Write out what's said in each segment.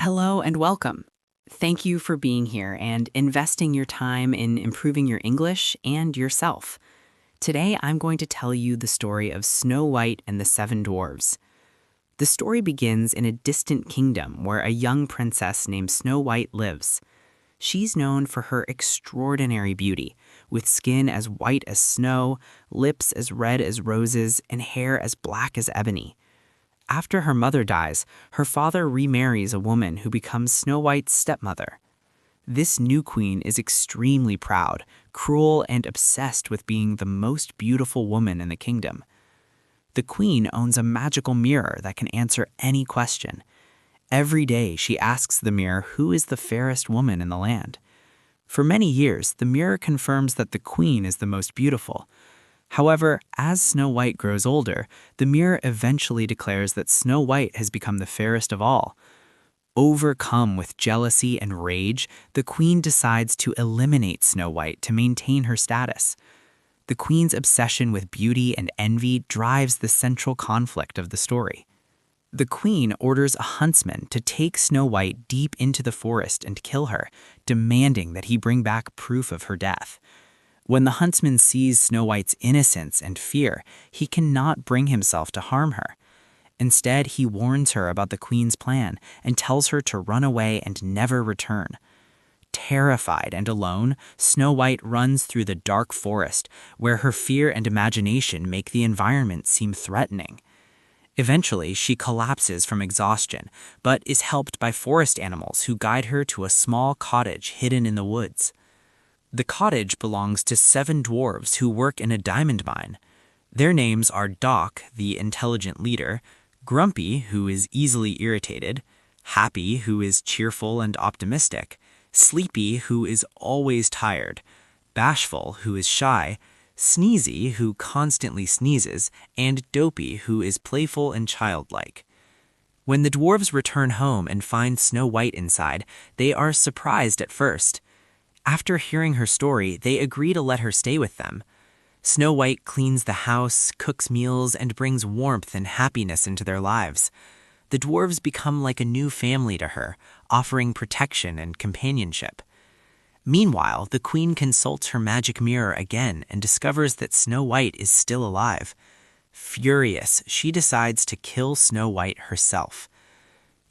Hello and welcome. Thank you for being here and investing your time in improving your English and yourself. Today, I'm going to tell you the story of Snow White and the Seven Dwarfs. The story begins in a distant kingdom where a young princess named Snow White lives. She's known for her extraordinary beauty, with skin as white as snow, lips as red as roses, and hair as black as ebony. After her mother dies, her father remarries a woman who becomes Snow White's stepmother. This new queen is extremely proud, cruel, and obsessed with being the most beautiful woman in the kingdom. The queen owns a magical mirror that can answer any question. Every day she asks the mirror who is the fairest woman in the land. For many years, the mirror confirms that the queen is the most beautiful. However, as Snow White grows older, the mirror eventually declares that Snow White has become the fairest of all. Overcome with jealousy and rage, the queen decides to eliminate Snow White to maintain her status. The queen's obsession with beauty and envy drives the central conflict of the story. The queen orders a huntsman to take Snow White deep into the forest and kill her, demanding that he bring back proof of her death. When the huntsman sees Snow White's innocence and fear, he cannot bring himself to harm her. Instead, he warns her about the queen's plan and tells her to run away and never return. Terrified and alone, Snow White runs through the dark forest, where her fear and imagination make the environment seem threatening. Eventually, she collapses from exhaustion, but is helped by forest animals who guide her to a small cottage hidden in the woods. The cottage belongs to 7 dwarves who work in a diamond mine. Their names are Doc, the intelligent leader, Grumpy, who is easily irritated, Happy, who is cheerful and optimistic, Sleepy, who is always tired, Bashful, who is shy, Sneezy, who constantly sneezes, and Dopey, who is playful and childlike. When the dwarves return home and find Snow White inside, they are surprised at first. After hearing her story, they agree to let her stay with them. Snow White cleans the house, cooks meals, and brings warmth and happiness into their lives. The dwarves become like a new family to her, offering protection and companionship. Meanwhile, the queen consults her magic mirror again and discovers that Snow White is still alive. Furious, she decides to kill Snow White herself.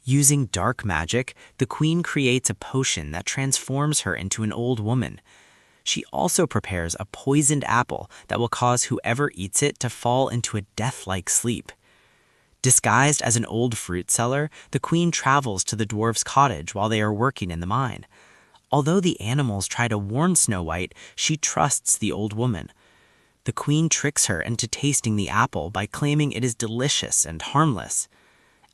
Using dark magic, the queen creates a potion that transforms her into an old woman. She also prepares a poisoned apple that will cause whoever eats it to fall into a death-like sleep. Disguised as an old fruit seller, the queen travels to the dwarves' cottage while they are working in the mine. Although the animals try to warn Snow White, she trusts the old woman. The queen tricks her into tasting the apple by claiming it is delicious and harmless.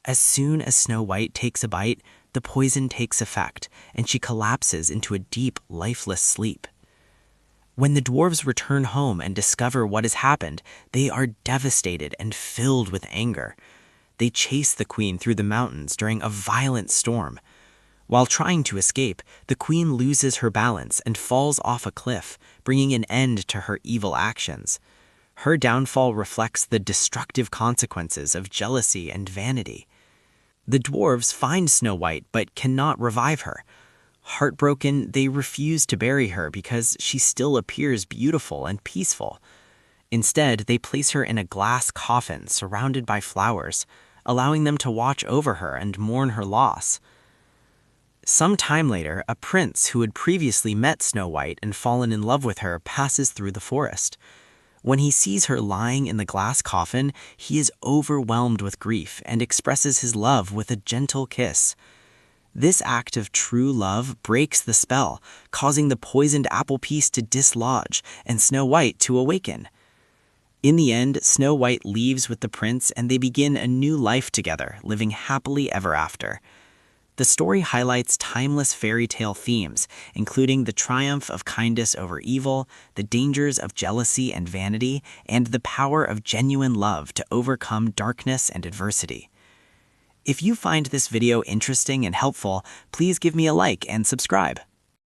As soon as Snow White takes a bite, the poison takes effect, and she collapses into a deep, lifeless sleep. When the dwarves return home and discover what has happened, they are devastated and filled with anger. They chase the queen through the mountains during a violent storm. While trying to escape, the queen loses her balance and falls off a cliff, bringing an end to her evil actions. Her downfall reflects the destructive consequences of jealousy and vanity. The dwarves find Snow White but cannot revive her. Heartbroken, they refuse to bury her because she still appears beautiful and peaceful. Instead, they place her in a glass coffin surrounded by flowers, allowing them to watch over her and mourn her loss. Some time later, a prince who had previously met Snow White and fallen in love with her passes through the forest. When he sees her lying in the glass coffin, he is overwhelmed with grief and expresses his love with a gentle kiss. This act of true love breaks the spell, causing the poisoned apple piece to dislodge and Snow White to awaken. In the end, Snow White leaves with the prince and they begin a new life together, living happily ever after. The story highlights timeless fairy tale themes, including the triumph of kindness over evil, the dangers of jealousy and vanity, and the power of genuine love to overcome darkness and adversity. If you find this video interesting and helpful, please give me a like and subscribe.